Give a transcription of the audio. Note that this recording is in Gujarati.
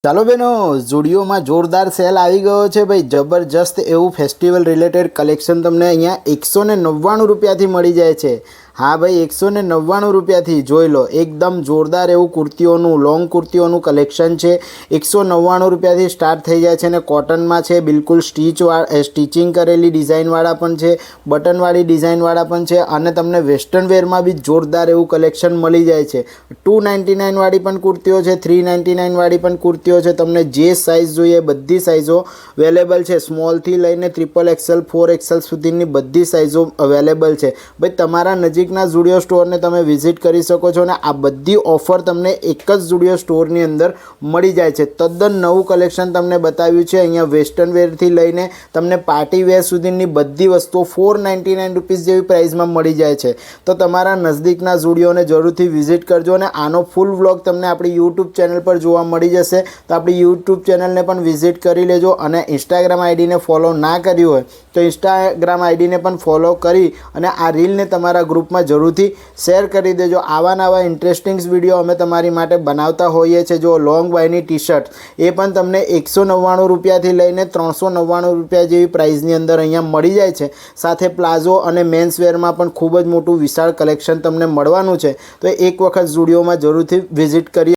ચાલો બેનો, ઝુડિયોમાં જોરદાર સેલ આવી ગયો છે ભાઈ। જબરજસ્ત એવું ફેસ્ટિવલ રિલેટેડ કલેક્શન તમને અહીંયા 199 રૂપિયાથી મળી જાય છે। हाँ भाई 199 રૂપિયાથી જોઈ લો, એકદમ જોરદાર એવું કુર્તીઓનું લોંગ કુર્તીઓનું કલેક્શન છે। 199 રૂપિયાથી સ્ટાર્ટ થઈ જાય છે અને કોટનમાં છે, બિલકુલ સ્ટિચિંગ કરેલી ડિઝાઇનવાળા પણ છે, બટનવાળી ડિઝાઇનવાળા પણ છે અને તમને વેસ્ટર્ન વેરમાં બી જોરદાર એવું કલેક્શન મળી જાય છે। 299 વાળી પણ કુર્તીઓ છે, 399 વાળી પણ કુર્તીઓ છે। તમને જે સાઇઝ જોઈએ બધી સાઇઝો અવેલેબલ છે, સ્મોલથી લઈને XXL 4XL સુધીની બધી સાઇઝો અવેલેબલ છે ભાઈ। તમારા નજીકના ઝુડિયો સ્ટોરને તમે વિઝિટ કરી શકો છો અને આ બધી ઓફર તમને એક જ ઝુડિયો સ્ટોરની અંદર મળી જાય છે। તદ્દન નવું કલેક્શન તમને બતાવ્યું છે અહીંયા। વેસ્ટર્ન વેરથી લઈને તમને પાર્ટી વેર સુધીની બધી વસ્તુઓ 499 રૂપીસ જેવી પ્રાઇસમાં મળી જાય છે। તો તમારા નજદીકના ઝુડિયોને જરૂરથી વિઝિટ કરજો અને આનો ફૂલ વ્લોગ તમને આપણી યુટ્યુબ ચેનલ પર જોવા મળી જશે। તો આપણી યુટ્યુબ ચેનલને પણ વિઝિટ કરી લેજો અને ઇન્સ્ટાગ્રામ આઈડીને ફોલો ના કર્યું હોય તો ઇન્સ્ટાગ્રામ આઈડીને પણ ફોલો કરી અને આ રીલને તમારા ગ્રુપમાં જરૂરથી શેર કરી દેજો। આવા નવા ઇન્ટરેસ્ટિંગ વિડીયો અમે તમારી માટે બનાવતા હોઈએ છીએ। જો લોંગ બાયની ટી શર્ટ એ પણ તમને 199 રૂપિયાથી લઈને 399 રૂપિયા જેવી પ્રાઇસની અંદર અહીંયા મળી જાય છે। સાથે પ્લાઝો અને મેન્સ વેરમાં પણ ખૂબ જ મોટું વિશાળ કલેક્શન તમને મળવાનું છે। તો એક વખત ઝુડિયોમાં જરૂરથી વિઝિટ કરી